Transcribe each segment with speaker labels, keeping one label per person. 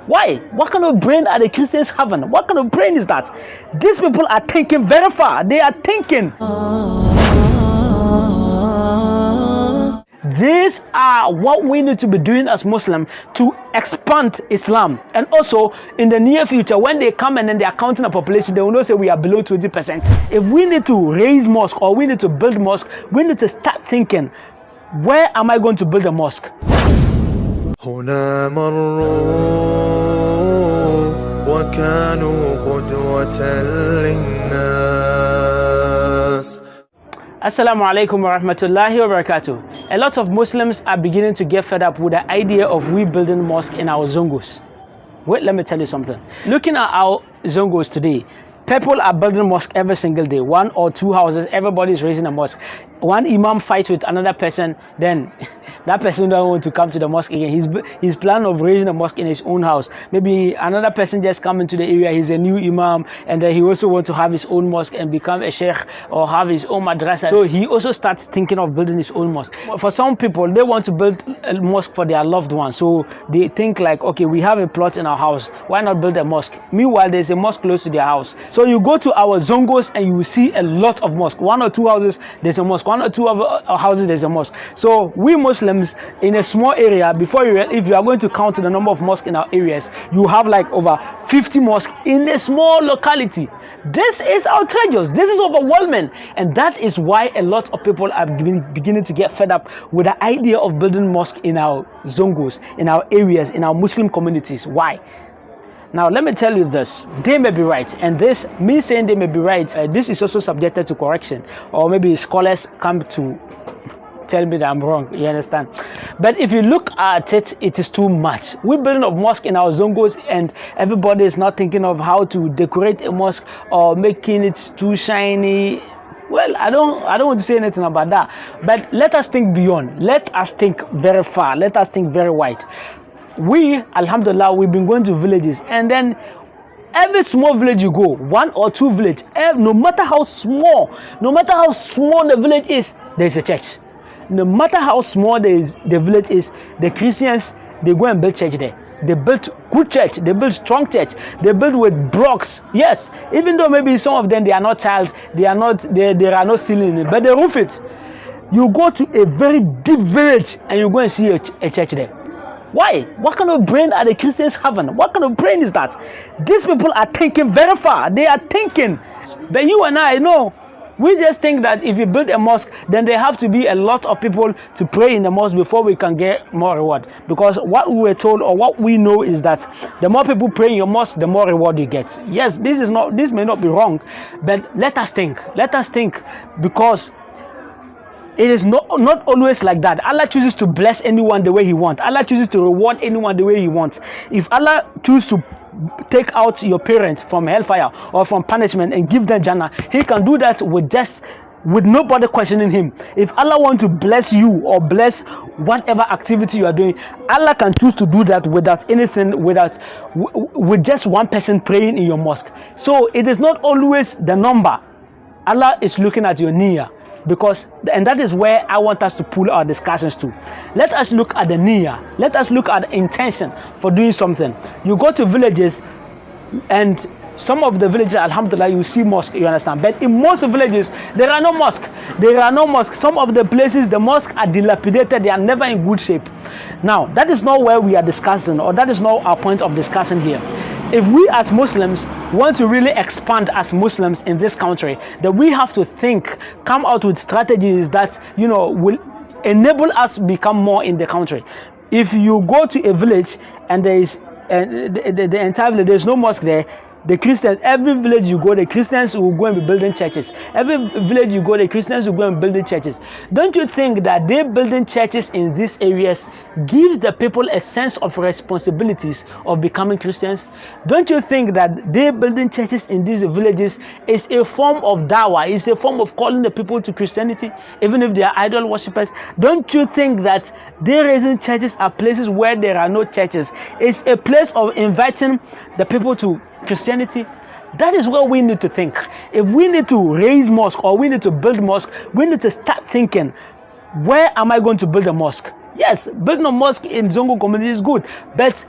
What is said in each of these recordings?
Speaker 1: Why? What kind of brain are the Christians having? What kind of brain is that? These people are thinking very far. They are thinking. These are what we need to be doing as Muslims to expand Islam. And also, in the near future, when they come and then they are counting a population, they will not say we are below 20%. If we need to raise mosque or we need to build mosque, we need to start thinking, where am I going to build a mosque?
Speaker 2: هنا مروا وكانوا قدوة للناس.
Speaker 1: Assalamu alaikum wa rahmatullahi wa barakatuh. A lot of Muslims are beginning to get fed up with the idea of rebuilding mosque in our zongos. Wait, let me tell you something. Looking at our zongos today, people are building mosque every single day. 1 or 2 houses, everybody is raising a mosque. One imam fights with another person, then that person don't want to come to the mosque again. He's planning of raising a mosque in his own house. Maybe another person just come into the area, he's a new imam, and then he also want to have his own mosque and become a sheikh or have his own madrasa. So he also starts thinking of building his own mosque. For some people, they want to build a mosque for their loved ones. So they think like, okay, we have a plot in our house, why not build a mosque? Meanwhile, there's a mosque close to their house. So you go to our zongos and you will see a lot of mosque. 1 or 2 houses, there's a mosque. 1 or 2 houses, there's a mosque. So we Muslims in a small area, if you are going to count the number of mosques in our areas, you have like over 50 mosques in a small locality. This is outrageous. This is overwhelming, and that is why a lot of people are beginning to get fed up with the idea of building mosque in our zongos, in our areas, in our Muslim communities. Why? Now, let me tell you this. They may be right, and this, me saying they may be right, this is also subjected to correction, or maybe scholars come to tell me that I'm wrong, you understand? But if you look at it, it is too much. We're building a mosque in our zongos and everybody is not thinking of how to decorate a mosque or making it too shiny. Well, I don't want to say anything about that, but let us think beyond. Let us think very far. Let us think very wide. We, alhamdulillah, we've been going to villages, and then every small village you go, 1 or 2 villages, no matter how small the village is, there's a church. No matter how small the village is, the Christians, they go and build church there. They built good church, they built strong church, they built with blocks. Yes, even though maybe some of them they are not tiled, there are no ceiling, but they roof it. You go to a very deep village and you go and see a church there. Why? What kind of brain are the Christians having? What kind of brain is that? These people are thinking very far. They are thinking. But you and I know, we just think that if you build a mosque, then there have to be a lot of people to pray in the mosque before we can get more reward. Because what we were told, or what we know, is that the more people pray in your mosque, the more reward you get. Yes, this may not be wrong, but let us think. Let us think, because it is not always like that. Allah chooses to bless anyone the way He wants. Allah chooses to reward anyone the way He wants. If Allah chooses to take out your parents from hellfire or from punishment and give them Jannah, He can do that with nobody questioning Him. If Allah wants to bless you or bless whatever activity you are doing, Allah can choose to do that without anything, with just one person praying in your mosque. So it is not always the number. Allah is looking at your niyyah. And that is where I want us to pull our discussions to. Let us look at the niyyah. Let us look at the intention for doing something. You go to villages, and some of the villages, alhamdulillah, you see mosque, you understand. But in most villages, there are no mosque. There are no mosque. Some of the places, the mosques are dilapidated. They are never in good shape. Now, that is not where we are discussing, or that is not our point of discussion here. If we as Muslims want to really expand as Muslims in this country, then we have to come out with strategies that, will enable us become more in the country. If you go to a village and there is the entire village, there's no mosque there, the Christians, every village you go, the Christians will go and be building churches. Every village you go, the Christians will go and build churches. Don't you think that they building churches in these areas gives the people a sense of responsibilities of becoming Christians? Don't you think that they building churches in these villages is a form of Dawah, is a form of calling the people to Christianity, even if they are idol worshippers? Don't you think that they raising churches are places where there are no churches? It's a place of inviting the people to Christianity. That is what we need to think. If we need to raise mosque or we need to build mosque, we need to start thinking, where am I going to build a mosque? Yes, building a mosque in Zongo community is good, but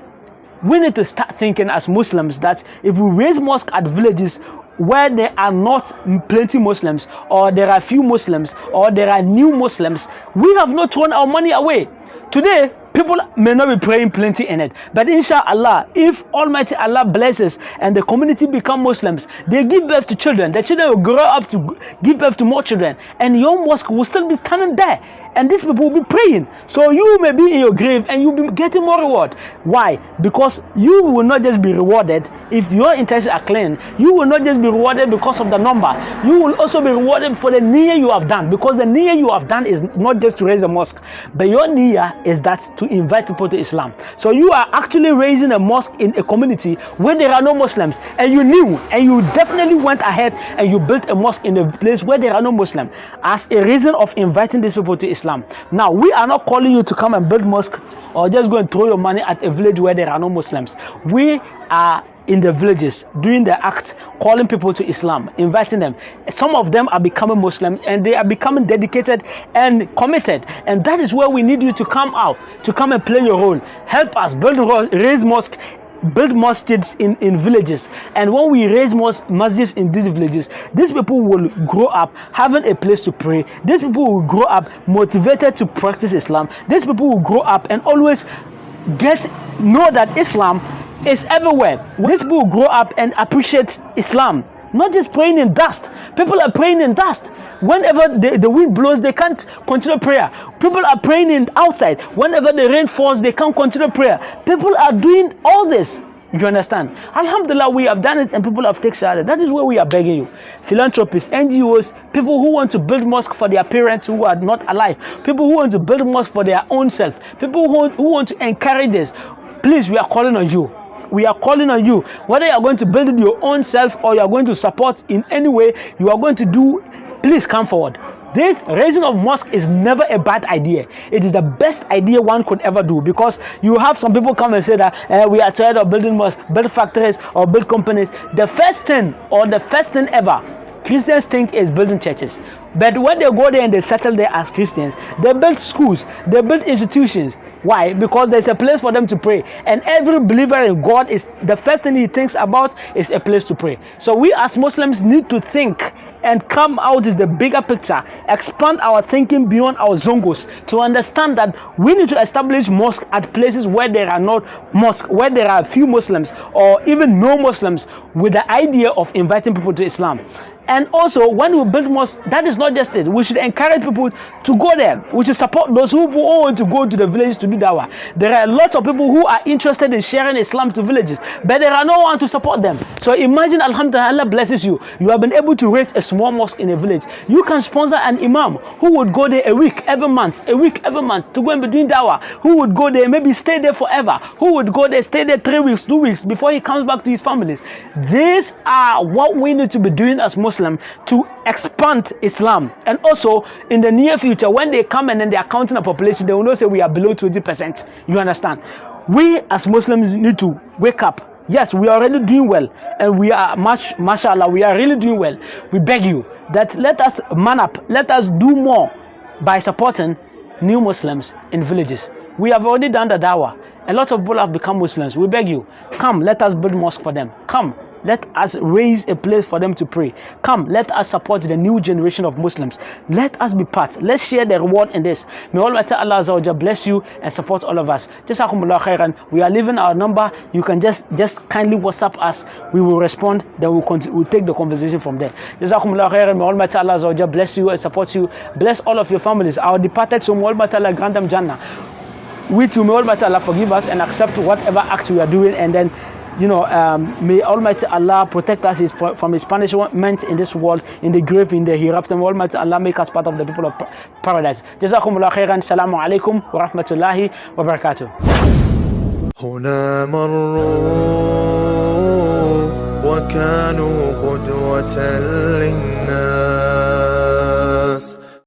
Speaker 1: we need to start thinking as Muslims that if we raise mosques at villages where there are not plenty Muslims, or there are few Muslims, or there are new Muslims, we have not thrown our money away. Today, people may not be praying plenty in it, but inshallah, if Almighty Allah blesses and the community become Muslims, they give birth to children. The children will grow up to give birth to more children, and your mosque will still be standing there, and these people will be praying. So you may be in your grave and you'll be getting more reward. Why? Because you will not just be rewarded if your intentions are clean. You will not just be rewarded because of the number. You will also be rewarded for the niyyah you have done, because the niyyah you have done is not just to raise a mosque, but your niyyah is that to invite people to Islam. So you are actually raising a mosque in a community where there are no Muslims, and you knew, and you definitely went ahead and you built a mosque in a place where there are no Muslims as a reason of inviting these people to Islam. Now, we are not calling you to come and build mosque or just go and throw your money at a village where there are no Muslims. We are in the villages doing the act, calling people to Islam, inviting them. Some of them are becoming Muslims, and they are becoming dedicated and committed, and that is where we need you to come out, to come and play your role. Help us raise mosque, build masjids in villages, and when we raise masjids in these villages, these people will grow up having a place to pray. These people will grow up motivated to practice Islam. These people will grow up and always know that Islam is everywhere. These people will grow up and appreciate Islam, not just praying in dust. People are praying in dust. Whenever the wind blows, they can't continue prayer. People are praying in outside. Whenever the rain falls, they can't continue prayer. People are doing all this. You understand? Alhamdulillah, we have done it and people have taken shahada. That is where we are begging you. Philanthropists, NGOs, people who want to build mosque for their parents who are not alive, people who want to build mosque for their own self, people who want to encourage this. Please, we are calling on you. We are calling on you. Whether you are going to build it your own self or you are going to support in any way you are going to do, please come forward. This raising of mosque is never a bad idea. It is the best idea one could ever do, because you have some people come and say that we are tired of building mosques, build factories or build companies. The first thing ever Christians think is building churches. But when they go there and they settle there as Christians, they build schools, they build institutions. Why? Because there's a place for them to pray. And every believer in God, is the first thing he thinks about is a place to pray. So we as Muslims need to think and come out is the bigger picture, expand our thinking beyond our zongos to understand that we need to establish mosques at places where there are not mosques, where there are few Muslims or even no Muslims, with the idea of inviting people to Islam. And also, when we build mosques, that is not just it. We should encourage people to go there. We should support those who want to go to the villages to do dawah. There are lots of people who are interested in sharing Islam to villages, but there are no one to support them. So imagine, alhamdulillah, Allah blesses you. You have been able to raise a small mosque in a village. You can sponsor an imam who would go there a week every month to go and be doing dawah. Who would go there, maybe stay there forever. Who would go there, stay there 3 weeks, 2 weeks before he comes back to his families. These are what we need to be doing as Muslims to expand Islam. And also in the near future, when they come and then they are counting a population, they will not say we are below 20%. You understand? We as Muslims need to wake up. Yes, we are already doing well, and we are mashallah, we are really doing well. We beg you that let us man up, let us do more by supporting new Muslims in villages. We have already done the dawah. A lot of people have become Muslims. We beg you, come, let us build mosque for them. Come, let us raise a place for them to pray. Come, let us support the new generation of Muslims. Let us be part. Let's share the reward in this. May Almighty Allah Azza wa Jalla bless you and support all of us. Jazakumullah khairan. We are leaving our number. You can just kindly WhatsApp us. We will respond. Then we'll take the conversation from there. Jazakumullah khairan. May Almighty Allah Azza wa Jalla bless you and support you. Bless all of your families. Our departed soul, may Almighty Allah grant them Jannah. We too, may Almighty Allah forgive us and accept whatever act we are doing, and then may Almighty Allah protect us from His punishment in this world, in the grave, in the hereafter. May Almighty Allah make us part of the people of paradise. Jazakumullah khairan. Assalamu alaikum wa rahmatullahi wa barakatuh.
Speaker 2: هنا مروا وكانوا قدوة للناس.